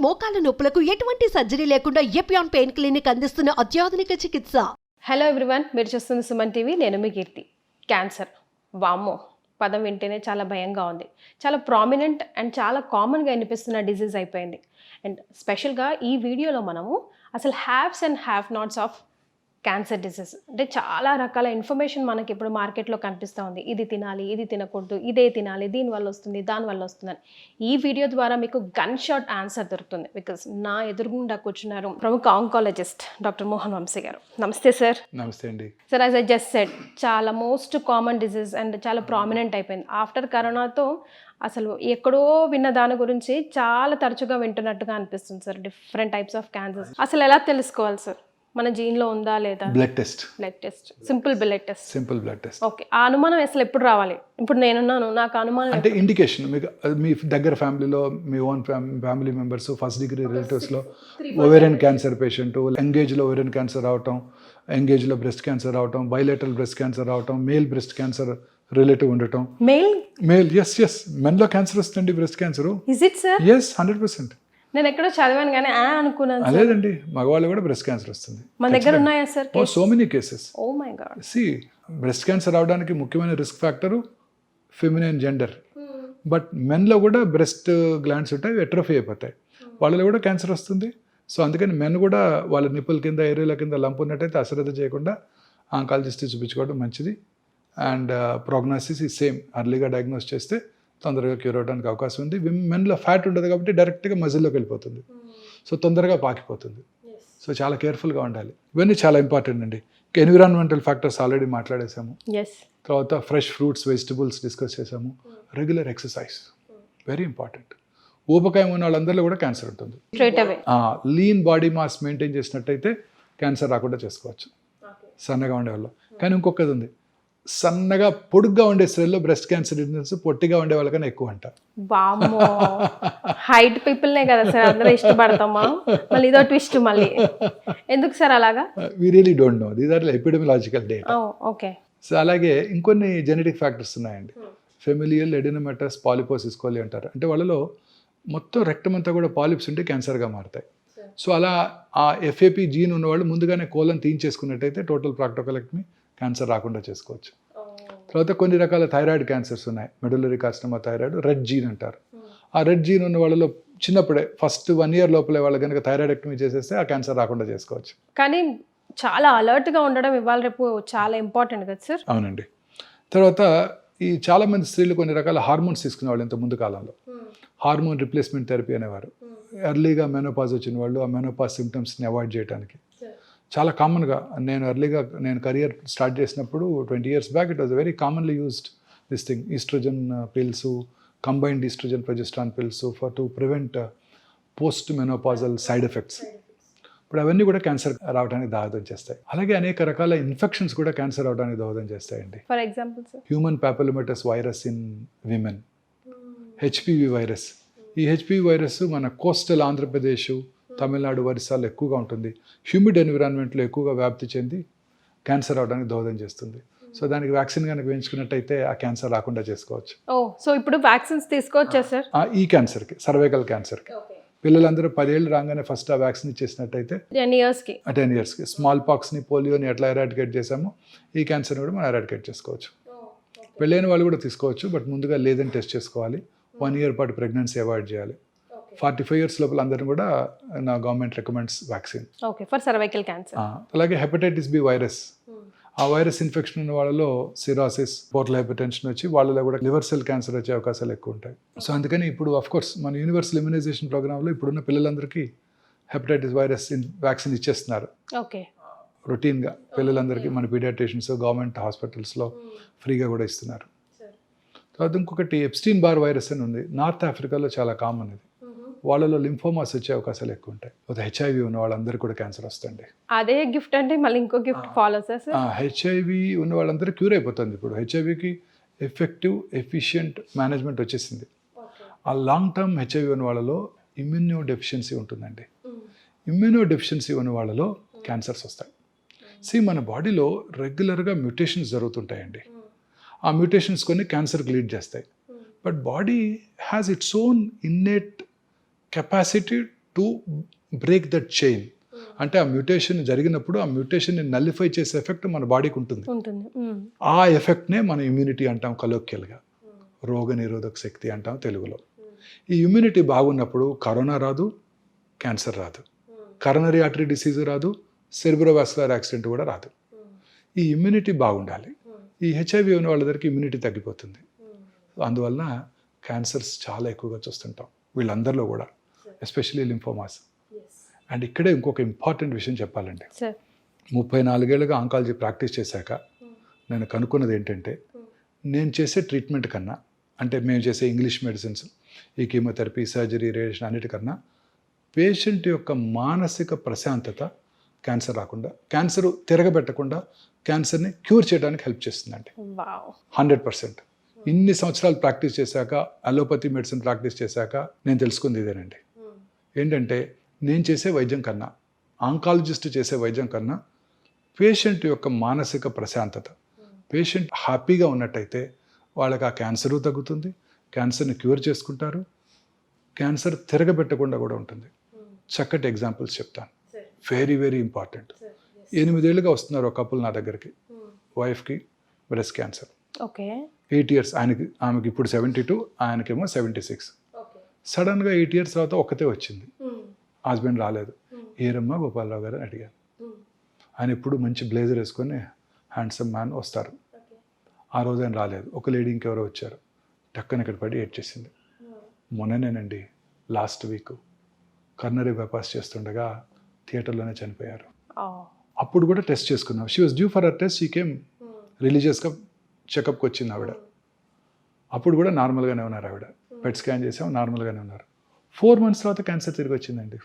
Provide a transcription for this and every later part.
మోకాల నొప్పులకు ఎటువంటి సర్జరీ లేకుండా ఎపియాన్ పెయిన్ క్లినిక్ అందిస్తున్న అత్యాధునిక చికిత్స. హలో ఎవ్రీవన్, మీరు చూస్తుంది సుమన్ టీవీ. నేను మీ కీర్తి. క్యాన్సర్, వామ్మో పదం వింటేనే చాలా భయంగా ఉంది. చాలా ప్రామినెంట్ అండ్ చాలా కామన్గా వినిపిస్తున్న డిజీజ్ అయిపోయింది. అండ్ స్పెషల్గా ఈ వీడియోలో మనము అసలు haves and have nots of cancer disease, అంటే చాలా రకాల ఇన్ఫర్మేషన్ మనకి ఇప్పుడు మార్కెట్లో కనిపిస్తూ ఉంది. ఇది తినాలి, ఇది తినకూడదు, ఇదే తినాలి, దీనివల్ల వస్తుంది, దానివల్ల వస్తుందని. ఈ వీడియో ద్వారా మీకు గన్ షాట్ ఆన్సర్ దొరుకుతుంది. బికాస్ నా ఎదురుగుండా కూర్చున్నారు ప్రముఖ ఆంకాలజిస్ట్ డాక్టర్ మోహన్ వంశీ గారు. నమస్తే సార్. నమస్తే అండి. Sir, as I just said, చాలా మోస్ట్ కామన్ డిసీజ్ అండ్ చాలా ప్రామినెంట్ అయిపోయింది. ఆఫ్టర్ కరోనాతో అసలు ఎక్కడో విన్న దాని గురించి చాలా తరచుగా వింటున్నట్టుగా అనిపిస్తుంది sir. Different types of cancers. అసలు ఎలా తెలుసుకోవాలి సార్, మన జీన్లో ఉందా లేదా? Blood test, simple blood test. Okay, ఆ అనుమానం అసలు ఎప్పుడు రావాలి? ఇప్పుడు నేనున్నాను, నాకు అనుమానం అంటే ఇండికేషన్ మీకు మీ దగ్గర ఫ్యామిలీలో మీ own family members, first degree రిలేటివ్స్లో ఓవేరియన్ క్యాన్సర్ పేషెంట్, ఎంగేజ్లో ఓవేరియన్ క్యాన్సర్ రావటం, ఎంగేజ్లో బ్రెస్ట్ క్యాన్సర్ రావటం, బైలేటరల్ బ్రెస్ట్ క్యాన్సర్ రావటం, మేల్ బ్రెస్ట్ క్యాన్సర్ రిలేటివ్ ఉండటం. మేల్ ఎస్ మెన్లో క్యాన్సర్ వస్తుంది breast cancer. Is it sir? Yes, 100%. నేను ఎక్కడో చదివాను కానీ అనుకున్నాను. లేదండి, మగవాళ్ళు కూడా బ్రెస్ట్ క్యాన్సర్ వస్తుంది. మన దగ్గర ఉన్నాయా sir? So many cases. Oh my god. See, breast cancer రావడానికి ముఖ్యమైన risk factor feminine gender. But మెన్లో కూడా బ్రెస్ట్ గ్లాండ్స్ ఉంటాయి, ఎట్రోఫీ అయిపోతాయి, వాళ్ళలో కూడా క్యాన్సర్ వస్తుంది. సో అందుకని మెన్ కూడా వాళ్ళ నిప్పుల కింద, ఏరియాల కింద లంపు ఉన్నట్టయితే అశ్రద్ధ చేయకుండా ఆంకాలజిస్ట్ చూపించుకోవడం మంచిది. అండ్ ప్రోగ్నోసిస్ ఈ సేమ్. అర్లీగా డయాగ్నోస్ చేస్తే తొందరగా క్యూర్ అవడానికి అవకాశం ఉంది. మెన్లో ఫ్యాట్ ఉండదు కాబట్టి డైరెక్ట్గా మజిల్లోకి వెళ్ళిపోతుంది, సో తొందరగా పాకిపోతుంది. సో చాలా కేర్ఫుల్గా ఉండాలి. ఇవన్నీ చాలా ఇంపార్టెంట్ అండి. ఎన్విరాన్మెంటల్ ఫ్యాక్టర్స్ ఆల్రెడీ మాట్లాడేసాము. తర్వాత ఫ్రెష్ ఫ్రూట్స్, వెజిటబుల్స్ డిస్కస్ చేసాము. Regular exercise very important. ఊబకాయం ఉన్న వాళ్ళందరిలో కూడా క్యాన్సర్ ఉంటుంది. లీన్ బాడీ మాస్ మెయింటైన్ చేసినట్టయితే క్యాన్సర్ రాకుండా చేసుకోవచ్చు సన్నగా ఉండేవాళ్ళు. కానీ ఇంకొకది ఉంది, సన్నగా పొడుగ్గా ఉండే స్త్రీల్లో బ్రెస్ట్ క్యాన్సర్ ఇన్సిడెన్స్ పొట్టిగా ఉండే వాళ్ళకన్నా ఎక్కువ అంట. హైట్ పీపుల్నే కదా సార్ అందరూ ఇష్టపడతామా? మళ్ళీ ఇదో ట్విస్ట్ మళ్ళీ ఎందుకు సార్ అలాగా? We really don't know, these are epidemiological data. Okay. So అలాగే ఇంకొన్ని జెనెటిక్ ఫ్యాక్టర్స్ ఉన్నాయండి. ఫెమిలియల్ ఎడినోమెటస్ పాలిపోసిస్ కోలి అంటారు. అంటే వాళ్ళలో మొత్తం రెక్టం అంతా కూడా పాలిప్స్ ఉంటే క్యాన్సర్గా మారుతాయి. సో అలా ఆ ఎఫ్ఏపి జీన్ ఉన్నవాళ్ళు ముందుగానే కోలను తీయించేసుకున్నట్టయితే టోటల్ ప్రాక్టోకలెక్టమీ, క్యాన్సర్ రాకుండా చేసుకోవచ్చు. తర్వాత కొన్ని రకాల థైరాయిడ్ క్యాన్సర్స్ ఉన్నాయి. Medullary carcinoma thyroid, RET gene అంటారు. ఆ రెడ్ జీన్ ఉన్న వాళ్ళలో చిన్నప్పుడే ఫస్ట్ 1 year లోపలే వాళ్ళు కనుక థైరాయిడెక్టమీ చేసేస్తే ఆ క్యాన్సర్ రాకుండా చేసుకోవచ్చు. కానీ చాలా అలర్ట్గా ఉండడం ఇవాళ రేపు చాలా ఇంపార్టెంట్ కదా సార్? అవునండి. తర్వాత ఈ చాలామంది స్త్రీలు కొన్ని రకాల హార్మోన్స్ తీసుకునే వాళ్ళు. ఇంత ముందు కాలంలో హార్మోన్ రిప్లేస్మెంట్ థెరపీ అనేవారు. ఎర్లీగా మెనోపాజ్ వచ్చిన వాళ్ళు ఆ మెనోపాజ్ సిమ్టమ్స్ని అవాయిడ్ చేయడానికి చాలా కామన్గా. నేను కెరియర్ స్టార్ట్ చేసినప్పుడు 20 years back it was very commonly used this thing. Oestrogen pills, combined oestrogen progesterone pills for to prevent post menopausal side effects. ఇప్పుడు అవన్నీ కూడా క్యాన్సర్ రావడానికి దోహదం చేస్తాయి. అలాగే అనేక రకాల ఇన్ఫెక్షన్స్ కూడా క్యాన్సర్ రావడానికి దోహదం చేస్తాయండి. For example human papillomatous virus in women, HPV virus. ఈ హెచ్పివి వైరస్ మన కోస్టల్ ఆంధ్రప్రదేశ్, తమిళనాడు, ఒరిస్సాలో ఎక్కువగా ఉంటుంది. హ్యూమిడ్ ఎన్విరాన్మెంట్లో ఎక్కువగా వ్యాప్తి చెంది క్యాన్సర్ అవడానికి దోహదం చేస్తుంది. సో దానికి వ్యాక్సిన్ కనుక వేయించుకున్నట్టయితే ఆ క్యాన్సర్ రాకుండా చేసుకోవచ్చు. సో ఇప్పుడు వ్యాక్సిన్స్ తీసుకోవచ్చా సార్? ఈ క్యాన్సర్కి, సర్వైకల్ క్యాన్సర్కి పిల్లలందరూ 10 ఏళ్ళు రాగానే ఫస్ట్ ఆ వ్యాక్సిన్ ఇచ్చేసినట్టయితే 10 yearsకి స్మాల్ పాక్స్ని, పోలియోని ఎట్లా ఎరాడికేట్ చేసామో ఈ క్యాన్సర్ని కూడా మనం ఎరాడికేట్ చేసుకోవచ్చు. పెళ్ళైన వాళ్ళు కూడా తీసుకోవచ్చు, బట్ ముందుగా లేదని టెస్ట్ చేసుకోవాలి. 1 year పాటు ప్రెగ్నెన్సీ అవాయిడ్ చేయాలి. 45 years లోపల అందరిని కూడా నా government recommends vaccine. Okay, for cervical cancer. అలాగే హెపటైటిస్ బి వైరస్, ఆ వైరస్ ఇన్ఫెక్షన్ ఉన్న వాళ్ళలో సిరాసిస్, పోర్టల్ హైపర్టెన్షన్ వచ్చి వాళ్ళలో కూడా లివర్ సెల్ క్యాన్సర్ వచ్చే అవకాశాలు ఎక్కువ ఉంటాయి. సో అందుకని ఇప్పుడు అఫ్కోర్స్ మన యూనివర్సల్ ఇమ్యునైజేషన్ ప్రోగ్రాంలో ఇప్పుడున్న పిల్లలందరికీ హెపటైటిస్ వైరస్ వ్యాక్సిన్ ఇచ్చేస్తున్నారు. ఓకే, రొటీన్గా పిల్లలందరికీ మన పీడియాట్రిషియన్స్ గవర్నమెంట్ హాస్పిటల్స్లో ఫ్రీగా కూడా ఇస్తున్నారు. తర్వాత ఇంకొకటి ఎప్స్టీన్ బార్ వైరస్ అని ఉంది. నార్త్ ఆఫ్రికాలో చాలా కామన్ ఇది. వాళ్ళలో లింఫోమాస్ వచ్చే అవకాశాలు ఎక్కువ ఉంటాయి. హెచ్ఐవి ఉన్న వాళ్ళందరికీ కూడా క్యాన్సర్ వస్తుంది. అదే గిఫ్ట్ అంటే మళ్ళీ ఇంకో గిఫ్ట్ ఫాలో సార్. హెచ్ఐవి ఉన్న వాళ్ళందరూ క్యూర్ అయిపోతుంది. ఇప్పుడు హెచ్ఐవికి ఎఫెక్టివ్, ఎఫిషియంట్ మేనేజ్మెంట్ వచ్చేసింది. ఆ లాంగ్ టర్మ్ హెచ్ఐవి ఉన్న వాళ్ళలో ఇమ్యూనో డెఫిషియన్సీ ఉంటుందండి. ఇమ్యూనో డెఫిషియన్సీ ఉన్న వాళ్ళలో క్యాన్సర్స్ వస్తాయి. మన బాడీలో రెగ్యులర్గా మ్యూటేషన్స్ జరుగుతుంటాయండి. ఆ మ్యూటేషన్స్ కొన్ని క్యాన్సర్కి లీడ్ చేస్తాయి. But body has its own innate capacity to break that chain. అంటే ఆ మ్యూటేషన్ జరిగినప్పుడు ఆ మ్యూటేషన్ని నల్లిఫై చేసే ఎఫెక్ట్ మన బాడీకి ఉంటుంది. ఆ ఎఫెక్ట్నే మనం ఇమ్యూనిటీ అంటాం కలోక్యల్గా, రోగ నిరోధక శక్తి అంటాం తెలుగులో. ఈ ఇమ్యూనిటీ బాగున్నప్పుడు కరోనా రాదు, క్యాన్సర్ రాదు, కరోనరీ ఆర్టరీ డిసీజ్ రాదు, సెరిబ్రోవాస్కులర్ యాక్సిడెంట్ కూడా రాదు. ఈ ఇమ్యూనిటీ బాగుండాలి. ఈ హెచ్ఐవి ఉన్న వాళ్ళ దగ్గరికి ఇమ్యూనిటీ తగ్గిపోతుంది. అందువలన క్యాన్సర్స్ చాలా ఎక్కువగా చూస్తుంటాం వీళ్ళందరిలో కూడా, ఎస్పెషలీ లింఫోమాస్. అండ్ ఇక్కడే ఇంకొక ఇంపార్టెంట్ విషయం చెప్పాలండి. 34 ఏళ్ళుగా ఆంకాలజీ ప్రాక్టీస్ చేశాక నేను కనుక్కున్నది ఏంటంటే, నేను చేసే ట్రీట్మెంట్ కన్నా, అంటే మేము చేసే ఇంగ్లీష్ మెడిసిన్స్, ఈ కీమోథెరపీ, సర్జరీ, రేడియేషన్ అన్నిటికన్నా పేషెంట్ యొక్క మానసిక ప్రశాంతత క్యాన్సర్ రాకుండా, క్యాన్సర్ తిరగబెట్టకుండా క్యాన్సర్ని క్యూర్ చేయడానికి హెల్ప్ చేస్తుందండి. 100%. ఇన్ని సంవత్సరాలు ప్రాక్టీస్ చేశాక, అలోపతి మెడిసిన్ ప్రాక్టీస్ చేశాక నేను తెలుసుకుంది ఇదేనండి. ఏంటంటే, నేను చేసే వైద్యం కన్నా, ఆంకాలజిస్ట్ చేసే వైద్యం కన్నా పేషెంట్ యొక్క మానసిక ప్రశాంతత, పేషెంట్ హ్యాపీగా ఉన్నట్టయితే వాళ్ళకి ఆ క్యాన్సరు తగ్గుతుంది, క్యాన్సర్ని క్యూర్ చేసుకుంటారు, క్యాన్సర్ తిరగబెట్టకుండా కూడా ఉంటుంది. చక్కటి ఎగ్జాంపుల్స్ చెప్తాను, వెరీ వెరీ ఇంపార్టెంట్. 8 ఏళ్ళుగా వస్తున్నారు ఒక కపుల్ నా దగ్గరికి, వైఫ్కి బ్రెస్ట్ క్యాన్సర్. 8 years, ఆమెకి ఇప్పుడు 72, ఆయనకేమో 76. సడన్గా 8 years తర్వాత ఒక్కతే వచ్చింది, హస్బెండ్ రాలేదు. ఏరమ్మా గోపాలరావు గారు అని అడిగాను. ఆయన ఎప్పుడు మంచి బ్లేజర్ వేసుకొని హ్యాండ్సమ్ మ్యాన్ వస్తారు. ఆ రోజు ఆయన రాలేదు. ఒక లేడీ ఇంకెవరో వచ్చారు, టక్కన ఇక్కడ పడి ఏడ్చేసింది. మొన్ననేనండి, లాస్ట్ వీక్ కర్నరీ బైపాస్ చేస్తుండగా థియేటర్లోనే చనిపోయారు. అప్పుడు కూడా టెస్ట్ చేసుకున్నాం. She was due for her test. She came రిలీజియస్గా చెకప్కి వచ్చింది ఆవిడ. అప్పుడు కూడా నార్మల్గానే ఉన్నారు ఆవిడ. పెట్ స్కాన్ చేసాం, నార్మల్గానే ఉన్నారు. 4 months తర్వాత క్యాన్సర్ తిరిగి వచ్చిందండి.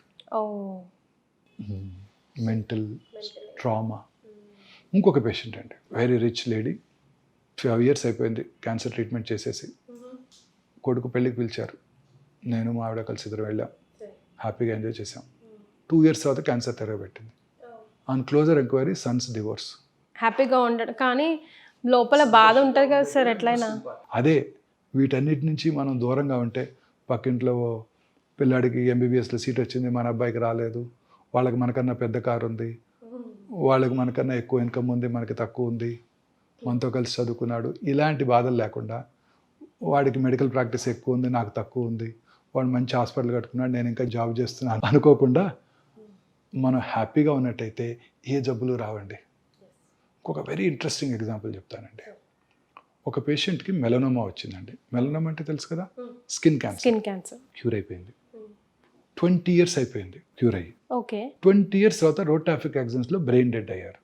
Mental trauma. ఇంకొక పేషెంట్ అండి, వెరీ రిచ్ లేడీ, 12 years అయిపోయింది క్యాన్సర్ ట్రీట్మెంట్ చేసేసి. కొడుకు పెళ్ళికి పిలిచారు, నేను మా ఆవిడ కలిసి ఇద్దరు వెళ్ళాం, హ్యాపీగా ఎంజాయ్ చేసాం. 2 years తర్వాత క్యాన్సర్ తిరగబెట్టింది. On closer enquiry sons divorce. హ్యాపీగా ఉండడు కానీ లోపల బాధ ఉంటుంది కదా సార్ ఎట్లయినా. అదే, వీటన్నిటి నుంచి మనం దూరంగా ఉంటే, పక్కింట్లో పిల్లాడికి ఎంబీబీఎస్లో సీట్ వచ్చింది, మన అబ్బాయికి రాలేదు, వాళ్ళకి మనకన్నా పెద్ద కారు ఉంది, వాళ్ళకి మనకన్నా ఎక్కువ ఇన్కమ్ ఉంది, మనకి తక్కువ ఉంది, మనతో కలిసి చదువుకున్నాడు, ఇలాంటి బాధలు లేకుండా, వాడికి మెడికల్ ప్రాక్టీస్ ఎక్కువ ఉంది, నాకు తక్కువ ఉంది, వాడు మంచి హాస్పిటల్ కట్టుకున్నాడు, నేను ఇంకా జాబ్ చేస్తున్నాను అనుకోకుండా మనం హ్యాపీగా ఉన్నట్టయితే ఏ జబ్బులు రావండి. ఇంకొక వెరీ ఇంట్రెస్టింగ్ ఎగ్జాంపుల్ చెప్తానండి. ఒక పేషెంట్కి మెలనోమా వచ్చిందండి. మెలనోమా అంటే తెలుసు కదా, స్కిన్ క్యాన్సర్. క్యూర్ అయిపోయింది. 20 years అయిపోయింది క్యూర్ అయ్యి. 20 years తర్వాత రోడ్ ట్రాఫిక్ యాక్సిడెంట్స్లో బ్రెయిన్ డెడ్ అయ్యారు,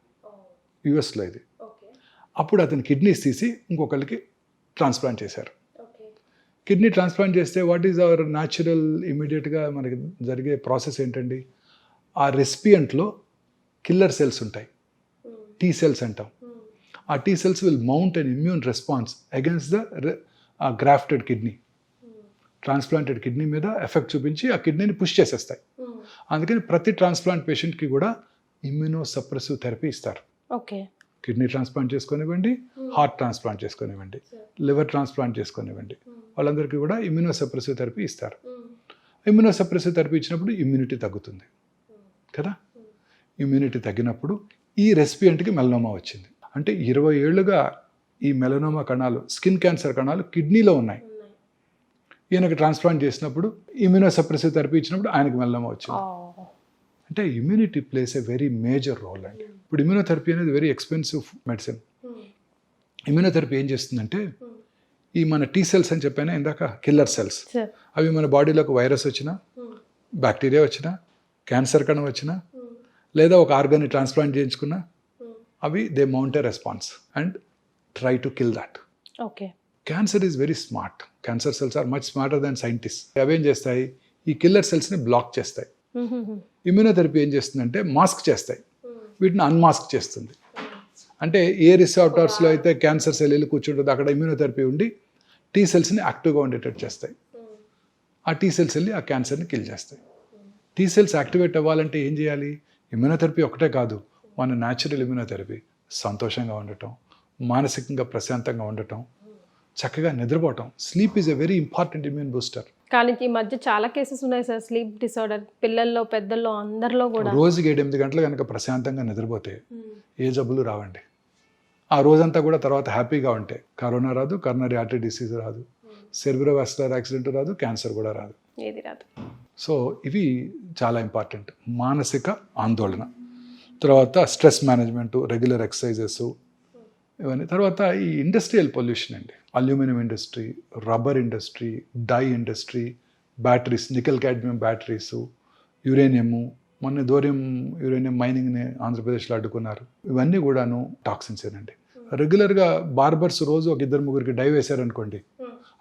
యుఎస్లో ఇది. అప్పుడు అతని కిడ్నీస్ తీసి ఇంకొకరికి ట్రాన్స్ప్లాంట్ చేశారు. కిడ్నీ ట్రాన్స్ప్లాంట్ చేస్తే వాట్ ఈజ్ అవర్ న్యాచురల్ ఇమీడియట్గా మనకి జరిగే ప్రాసెస్ ఏంటండి, ఆ రెసిపియంట్లో కిల్లర్ సెల్స్ ఉంటాయి, టీ సెల్స్ అంటాం. ఆ T cells will mount an immune response against the grafted kidney. Transplanted kidney మీద ఎఫెక్ట్ చూపించి ఆ కిడ్నీని పుష్ చేసేస్తాయి. అందుకని ప్రతి ట్రాన్స్ప్లాంట్ పేషెంట్కి కూడా ఇమ్యూనో సప్రెసివ్ థెరపీ ఇస్తారు. కిడ్నీ ట్రాన్స్ప్లాంట్ చేసుకొనివ్వండి, హార్ట్ ట్రాన్స్ప్లాంట్ చేసుకొనివ్వండి, లివర్ ట్రాన్స్ప్లాంట్ చేసుకొనివ్వండి, వాళ్ళందరికీ కూడా ఇమ్యూనో సప్రెసివ్ థెరపీ ఇస్తారు. ఇమ్యూనో సప్రెసివ్ థెరపీ ఇచ్చినప్పుడు ఇమ్యూనిటీ తగ్గుతుంది కదా. ఇమ్యూనిటీ తగ్గినప్పుడు ఈ రెసిపియంట్కి మెలనోమా వచ్చింది. అంటే 20 ఏళ్ళుగా ఈ మెలనోమా కణాలు, స్కిన్ క్యాన్సర్ కణాలు కిడ్నీలో ఉన్నాయి. ఈయనకి ట్రాన్స్ప్లాంట్ చేసినప్పుడు, ఇమ్యూనో సప్రెసివ్ థెరపీ ఇచ్చినప్పుడు ఆయనకి మెలనోమా వచ్చింది. అంటే immunity plays a very major role అండి. ఇప్పుడు ఇమ్యూనోథెరపీ అనేది వెరీ ఎక్స్పెన్సివ్ మెడిసిన్. ఇమ్యూనోథెరపీ ఏం చేస్తుందంటే, ఈ మన టీ సెల్స్ అని చెప్పాను ఇందాక, కిల్లర్ సెల్స్, అవి మన బాడీలోకి వైరస్ వచ్చినా, బ్యాక్టీరియా వచ్చినా, క్యాన్సర్ కణం వచ్చినా, లేదా ఒక ఆర్గాన్ని ట్రాన్స్ప్లాంట్ చేయించుకున్నా, అవి they mount a response and try to kill that. Cancer is very smart. Cancer cells are much smarter than scientist. అవేం చేస్తాయి, ఈ కిల్లర్ సెల్స్ని బ్లాక్ చేస్తాయి. ఇమ్యూనోథెరపీ ఏం చేస్తుందంటే మాస్క్ చేస్తాయి, వీటిని అన్మాస్క్ చేస్తుంది. అంటే ఏ రిసెప్టార్స్లో అయితే క్యాన్సర్ సెల్ వెళ్ళి కూర్చుంటుందో అక్కడ ఇమ్యూనోథెరపీ ఉండి టీ సెల్స్ని యాక్టివ్గా ఉండేటట్టు చేస్తాయి. ఆ టీ సెల్స్ వెళ్ళి ఆ క్యాన్సర్ని కిల్ చేస్తాయి. టీ సెల్స్ యాక్టివేట్ అవ్వాలంటే ఏం చేయాలి, ఇమ్యూనోథెరపీ ఒకటే కాదు, మన న్యాచురల్ ఇమ్యూనోథెరపీ, సంతోషంగా ఉండటం, మానసికంగా ప్రశాంతంగా ఉండటం, చక్కగా నిద్రపోవటం. Sleep is a very important immune booster. కానీ ఈ మధ్య చాలా కేసెస్ ఉన్నాయి సార్, స్లీప్ డిసార్డర్ పిల్లల్లో పెద్దల్లో అందరిలో కూడా. రోజుకి 7-8 గంటలు కనుక ప్రశాంతంగా నిద్రపోతే ఏ జబ్బులు రావండి. ఆ రోజంతా కూడా తర్వాత హ్యాపీగా ఉంటే కరోనా రాదు, కరోనరీ ఆర్టరీ డిసీజ్ రాదు, సెర్బ్రోవాస్కులర్ యాక్సిడెంట్ రాదు, క్యాన్సర్ కూడా రాదు. ఏది రాదు. సో ఇవి చాలా ఇంపార్టెంట్. మానసిక ఆందోళన, తర్వాత స్ట్రెస్ మేనేజ్మెంట్, రెగ్యులర్ ఎక్సర్సైజెస్, ఇవన్నీ. తర్వాత ఈ ఇండస్ట్రియల్ పొల్యూషన్ అండి, aluminium industry, rubber industry, dye industry, batteries, nickel cadmium batteries, uranium, మొన్న యురేనియం మైనింగ్ని ఆంధ్రప్రదేశ్లో అడ్డుకున్నారు. ఇవన్నీ కూడాను టాక్సిన్స్ ఏనండి. రెగ్యులర్గా బార్బర్స్ రోజు ఒక 2-3 డై వేశారనుకోండి,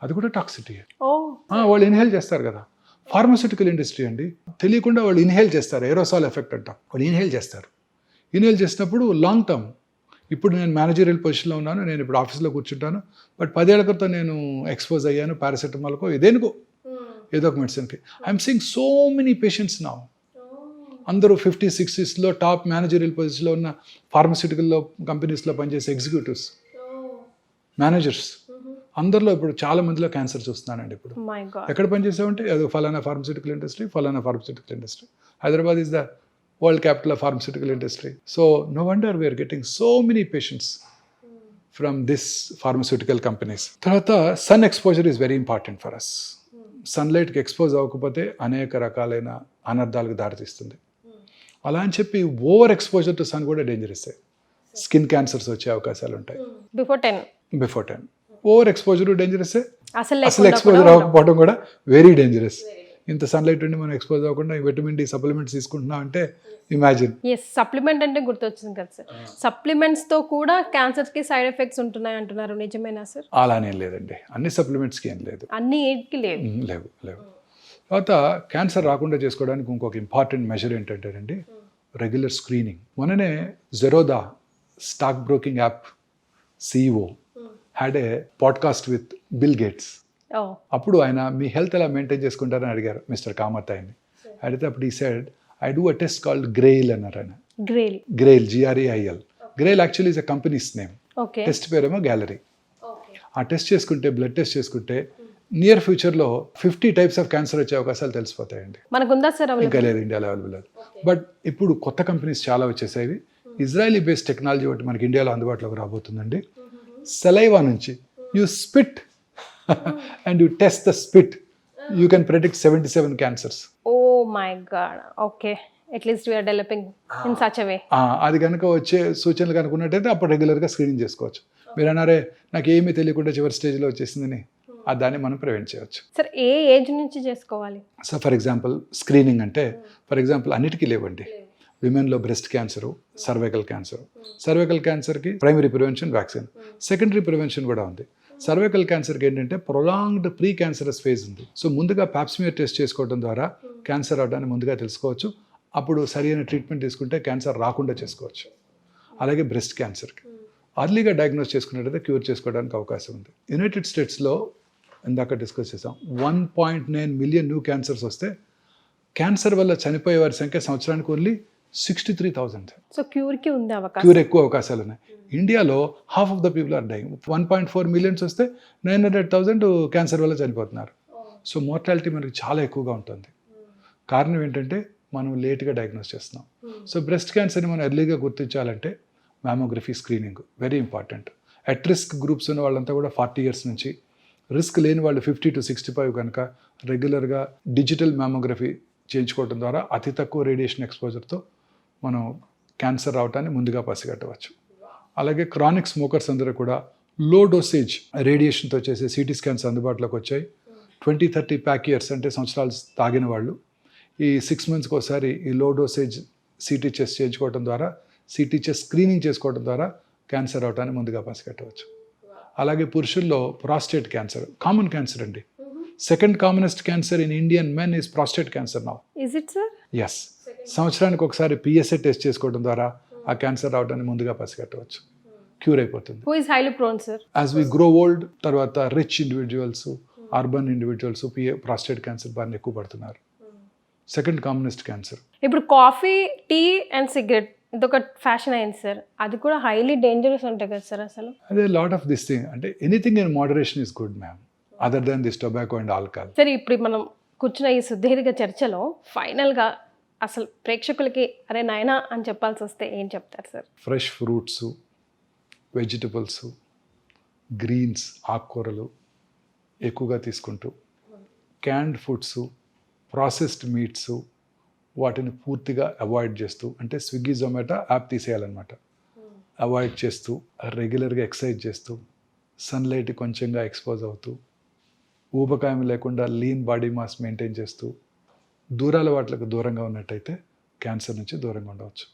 అది కూడా టాక్సిటీ. వాళ్ళు ఇన్హేల్ చేస్తారు కదా. ఫార్మాస్యూటికల్ ఇండస్ట్రీ అండి, తెలియకుండా వాళ్ళు ఇన్హేల్ చేస్తారు, ఏరోసాల్ ఎఫెక్ట్ అంటాం. వాళ్ళు ఇన్హేల్ చేస్తారు. ఇన్హేల్ చేసినప్పుడు లాంగ్ టర్మ్, ఇప్పుడు నేను మేనేజరియల్ పొజిషన్లో ఉన్నాను, నేను ఇప్పుడు ఆఫీస్లో కూర్చుంటాను, బట్ 10 ఏళ్ల క్రితం నేను ఎక్స్పోజ్ అయ్యాను పారాసెటమాల్కో దేనికో ఏదో ఒక మెడిసిన్కి. I'm seeing so many patients now. అందరూ 50-60s టాప్ మేనేజరియల్ పొజిషన్లో ఉన్న ఫార్మాస్యూటికల్లో కంపెనీస్లో పనిచేసే ఎగ్జిక్యూటివ్స్, మేనేజర్స్, అందరిలో ఇప్పుడు చాలా మందిలో క్యాన్సర్ చూస్తున్నానండి. ఇప్పుడు ఎక్కడ పనిచేసామంటే అది ఫలానా pharmaceutical industry. Hyderabad is the world capital of pharmaceutical industry. So no wonder we are getting so many patients from this pharmaceutical companies. తర్వాత sun exposure is very important for us. సన్లైట్కి ఎక్స్పోజ్ అవ్వకపోతే అనేక రకాలైన అనర్థాలకు దారితీస్తుంది. అలా అని చెప్పి ఓవర్ ఎక్స్పోజర్ టు సన్ కూడా డేంజరస్. స్కిన్ క్యాన్సర్స్ వచ్చే అవకాశాలు ఉంటాయి బిఫోర్ 10. ఓవర్ ఎక్స్పోజర్ డేంజరస్, అసలు ఎక్స్పోజర్ అవ్వకపోవడం కూడా వెరీ డేంజరస్. ఇంత సన్లైట్ ఉండి మనం ఎక్స్పోజ్ అవ్వకుండా విటమిన్ డి సప్లిమెంట్స్ తీసుకుంటున్నాం అంటే ఇమాజిన్. సప్లిమెంట్ అంటే గుర్తొచ్చింది కదా సార్, సప్లిమెంట్స్ తో కూడా క్యాన్సర్ కి సైడ్ ఎఫెక్ట్స్ ఉంటున్నాయి అంటున్నారు, నిజమేనా సార్? అలానే లేదండి, అన్ని సప్లిమెంట్స్కి ఏం లేదు, అన్ని ఏటికి లేవు. తర్వాత క్యాన్సర్ రాకుండా చేసుకోవడానికి ఇంకొక ఇంపార్టెంట్ మెజర్ ఏంటంటేనండి రెగ్యులర్ స్క్రీనింగ్. మొన్ననే Zerodha stock broking app CEO had a podcast with bill gates. అప్పుడు ఆయన మీ హెల్త్ ఎలా మెయింటైన్ చేసుకుంటారని అడిగారు మిస్టర్ కామత్ ఆయన్ని. అడిగితే అప్పుడు ఈ side I do a test called గ్రెయిల్ అన్నారు ఆయన. గ్రెయిల్ GRAIL. గ్రెయిల్ actually is a companies name. Test పేరేమో గ్యాలరీ. ఆ టెస్ట్ చేసుకుంటే, బ్లడ్ టెస్ట్ చేసుకుంటే నియర్ ఫ్యూచర్లో 50 టైప్స్ ఆఫ్ క్యాన్సర్ వచ్చే అవకాశాలు తెలిసిపోతాయండి. ఇంకా లేదు ఇండియాలో అవైలబుల్ లేదు. బట్ ఇప్పుడు కొత్త కంపెనీస్ చాలా వచ్చేసాయి. ఇజ్రాయలీ బేస్డ్ టెక్నాలజీ ఒకటి మనకి ఇండియాలో అందుబాటులోకి రాబోతుందండి. సలైవా నుంచి you spit and you test the spit, you can predict 77 cancers. Oh my god. Okay, at least we are developing in such a way. అది కనుక వచ్చే సూచనలు కనుకున్నట్టయితే అప్పుడు రెగ్యులర్గా స్క్రీనింగ్ చేసుకోవచ్చు. మీరు అన్నారే నాకు ఏమీ తెలియకుండా చివరి స్టేజ్లో వచ్చేసిందని, దాన్ని మనం ప్రివెంట్ చేయవచ్చు. సార్ ఏ ఏజ్ నుంచి చేసుకోవాలి? సో ఫర్ ఎగ్జాంపుల్ స్క్రీనింగ్ అంటే ఫర్ ఎగ్జాంపుల్ అన్నిటికీ లేవండి. విమెన్లో బ్రెస్ట్ క్యాన్సరు, సర్వైకల్ క్యాన్సర్కి primary prevention vaccine, secondary prevention కూడా ఉంది. సర్వైకల్ క్యాన్సర్కి ఏంటంటే ప్రొలాంగ్డ్ ప్రీ క్యాన్సరస్ ఫేజ్ ఉంది. సో ముందుగా పాప్స్మియర్ టెస్ట్ చేసుకోవడం ద్వారా క్యాన్సర్ అవడాన్ని ముందుగా తెలుసుకోవచ్చు. అప్పుడు సరైన ట్రీట్మెంట్ తీసుకుంటే క్యాన్సర్ రాకుండా చేసుకోవచ్చు. అలాగే బ్రెస్ట్ క్యాన్సర్కి అర్లీగా డయాగ్నోస్ చేసుకున్నట్టయితే క్యూర్ చేసుకోవడానికి అవకాశం ఉంది. యునైటెడ్ స్టేట్స్లో ఇందాక డిస్కస్ చేసాం 1.9 మిలియన్ న్యూ క్యాన్సర్స్ వస్తే క్యాన్సర్ వల్ల చనిపోయే వారి సంఖ్య సంవత్సరానికి ఓన్లీ 63,000. సో క్యూర్కి ఉంది అవకాశం, క్యూర్ ఎక్కువ అవకాశాలు ఉన్నాయి. ఇండియాలో half of the people are dying. 1.4 millions వస్తే 900,000 క్యాన్సర్ వల్ల చనిపోతున్నారు. సో మోర్టాలిటీ మనకి చాలా ఎక్కువగా ఉంటుంది. కారణం ఏంటంటే మనం లేట్గా డయాగ్నోస్ చేస్తున్నాం. సో బ్రెస్ట్ క్యాన్సర్ని మనం ఎర్లీగా గుర్తించాలంటే mammography screening very important. At risk groups ఉన్న వాళ్ళంతా కూడా 40 years నుంచి, రిస్క్ లేని వాళ్ళు 50 to 65 కనుక రెగ్యులర్గా డిజిటల్ మ్యామోగ్రఫీ చేయించుకోవడం ద్వారా అతి తక్కువ రేడియేషన్ ఎక్స్పోజర్తో మనం క్యాన్సర్ రావటాన్ని ముందుగా పసిగట్టవచ్చు. అలాగే క్రానిక్ స్మోకర్స్ అందరూ కూడా లో డోసేజ్ రేడియేషన్తో చేసే CT స్కాన్స్ అందుబాటులోకి వచ్చాయి. 20-30 ప్యాక్ ఇయర్స్ అంటే సంవత్సరాలు తాగిన వాళ్ళు ఈ 6 monthsకి ఒకసారి ఈ లో డోసేజ్ CT చెస్ట్ చేయించుకోవడం ద్వారా, CT చెస్ట్ స్క్రీనింగ్ చేసుకోవడం ద్వారా క్యాన్సర్ అవటాన్ని ముందుగా పసిగట్టవచ్చు. అలాగే పురుషుల్లో ప్రాస్టేట్ క్యాన్సర్ కామన్ క్యాన్సర్ అండి. Second commonest cancer in Indian men is prostate cancer now. Is it sir? Yes. సంవత్సరానికి ఒకసారి PSA టెస్ట్ చేసుకోవడం ద్వారా ఆ క్యాన్సర్ రావడాన్ని ముందుగా పసిగట్టవచ్చు, క్యూర్ అయిపోతుంది. Who is highly prone sir? As we grow old, తర్వాత rich individuals, urban individuals prostate cancer బాగా ఎక్కువ పడుతున్నారు. Second commonest cancer. ఇప్పుడు కాఫీ, టీ అండ్ సిగరెట్ ఇదొక ఫ్యాషన్ అయింది సార్, అది కూడా హైలీ డేంజరస్ ఉంటాయి కదా సార్ అసలు? అదే లాట్ ఆఫ్ దిస్ థింగ్ అంటే anything in moderation is good ma'am. Other than this tobacco and alcohol. సరే, ఇప్పుడు మనం కూర్చున్న ఈ సుదీర్ఘ చర్చలో ఫైనల్గా అసలు ప్రేక్షకులకి అరే నాయనా అని చెప్పాల్సి వస్తే ఏం చెప్తారు sir? Fresh fruits, vegetables, greens, ఆకుకూరలు ఎక్కువగా తీసుకుంటూ, క్యాన్డ్ ఫుడ్స్, ప్రాసెస్డ్ మీట్స్ వాటిని పూర్తిగా అవాయిడ్ చేస్తూ, అంటే స్విగ్గీ జొమాటో యాప్ తీసేయాలన్నమాట, అవాయిడ్ చేస్తూ, రెగ్యులర్గా ఎక్సర్సైజ్ చేస్తూ, సన్లైట్ కొంచెంగా ఎక్స్పోజ్ అవుతూ, ఊబకాయం లేకుండా లీన్ బాడీ మాస్ మెయింటైన్ చేస్తూ, వాటికి దూరంగా ఉన్నట్టయితే క్యాన్సర్ నుంచి దూరంగా ఉండవచ్చు.